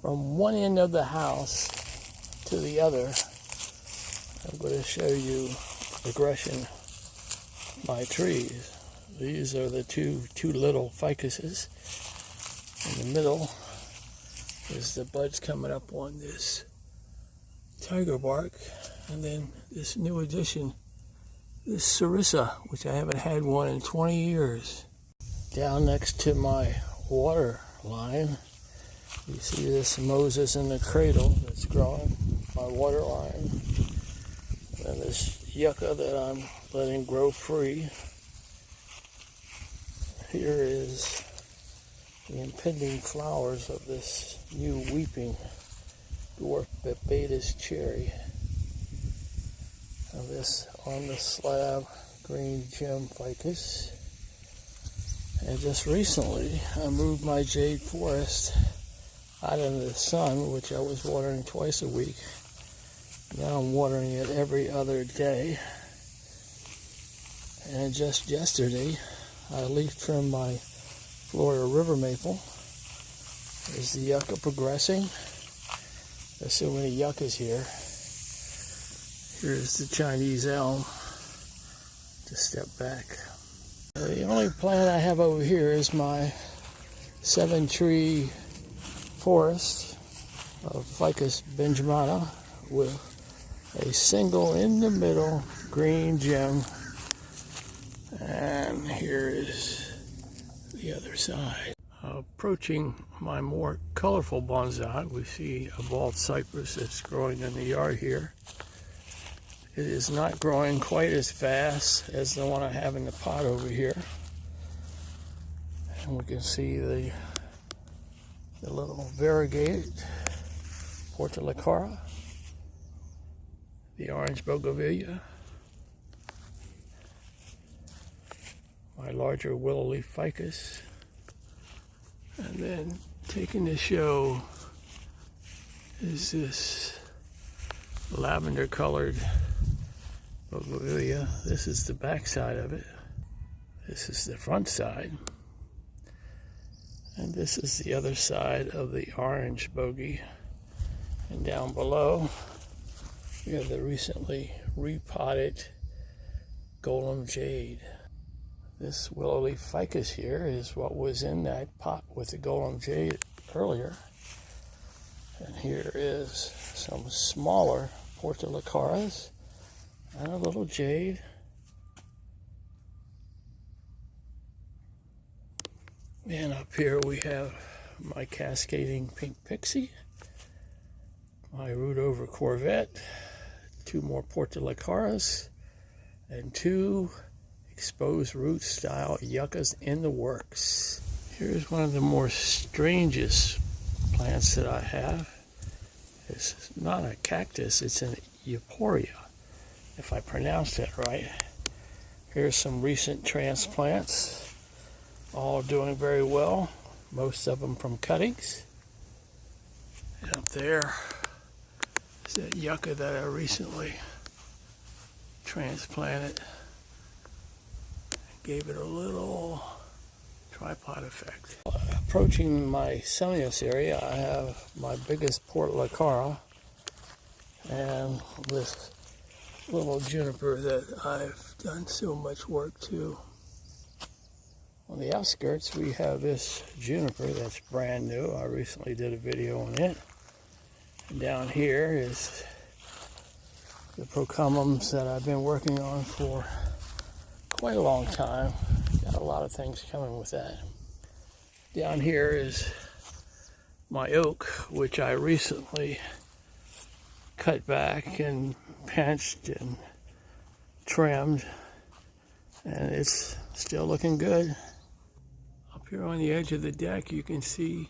from one end of the house to the other. I'm going to show you the progression of my trees. These are the two little ficuses. In the middle is the buds coming up on this tiger bark, and then this new addition, this sarissa, which I haven't had one in 20 years. Down next to my water line, you see this Moses in the cradle that's growing, my water line. And this yucca that I'm letting grow free. Here is the impending flowers of this new weeping dwarf Babatus cherry. And this on the slab green gem ficus. And just recently I moved my jade forest out into the sun, which I was watering twice a week. Now I'm watering it every other day. And just yesterday I leaf trimmed my Florida river maple. Is the yucca progressing? There's so many yuccas here. Here's the Chinese elm. Just step back. The only plant I have over here is my 7-tree forest of Ficus benjamina with a single in the middle green gem. And here is the other side. Approaching my more colorful bonsai, we see a bald cypress that's growing in the yard here. It is not growing quite as fast as the one I have in the pot over here. And we can see the little variegated portulacara, the orange bougainvillea, my larger willow leaf ficus, and then taking the show is this lavender colored bougainvillea. This is the back side of it. This is the front side. And this is the other side of the orange bogey. And down below, we have the recently repotted golden jade. This willow leaf ficus here is what was in that pot with the golden jade earlier. And here is some smaller portulacaras and a little jade. And up here we have my cascading pink pixie, my root over corvette, 2 more portulacaras, and 2 exposed root style yuccas in the works. Here's one of the more strangest plants that I have. It's not a cactus, it's an euphoria, if I pronounced that right. Here's some recent transplants, all doing very well, most of them from cuttings. And up there is that yucca that I recently transplanted. Gave it a little tripod effect. Approaching my sunniest area, I have my biggest portulacara and this little juniper that I've done so much work to. On the outskirts, we have this juniper that's brand new. I recently did a video on it. And down here is the procumums that I've been working on for quite a long time. Got a lot of things coming with that. Down here is my oak, which I recently cut back and pinched and trimmed, and it's still looking good. Up here on the edge of the deck you can see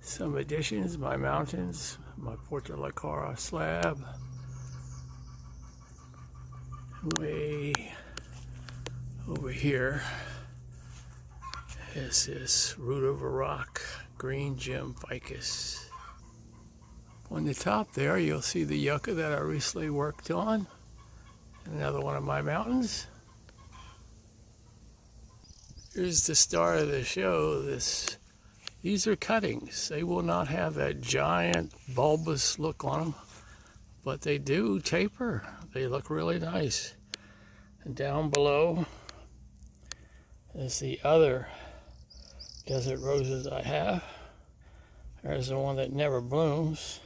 some additions, my mountains, my portulacara slab. Way over here is this root over rock green gem ficus. On the top there you'll see the yucca that I recently worked on. Another one of my mountains. Here's the star of the show, this These are cuttings. They will not have that giant bulbous look on them, but they do taper. They look really nice. And down below is the other desert roses I have. There's the one that never blooms.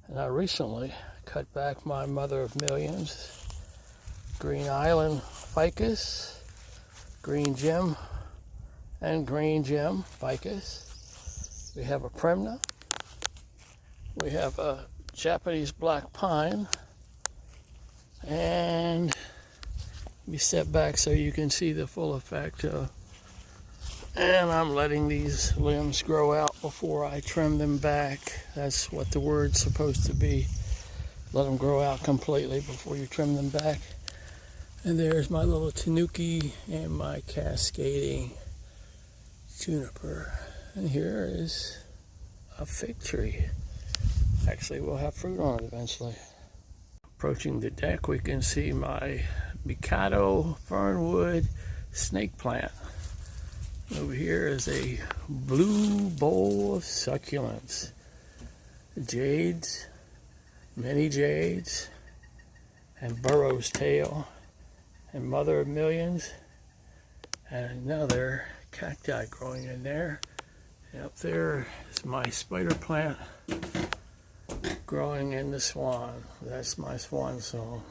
And I recently cut back my mother of millions, Green Island ficus, green gem, and green gem ficus. We have a Premna. We have a Japanese black pine. And we step back so you can see the full effect. And I'm letting these limbs grow out before I trim them back. That's what the word's supposed to be. Let them grow out completely before you trim them back. And there's my little tanuki and my cascading juniper. And here is a fig tree. Actually, we'll have fruit on it eventually. Approaching the deck, we can see my Mikado fernwood snake plant. Over here is a blue bowl of succulents. Jades, many jades, and burrow's tail, and mother of millions, and another cacti growing in there. And up there is my spider plant growing in the swan. That's my swan song.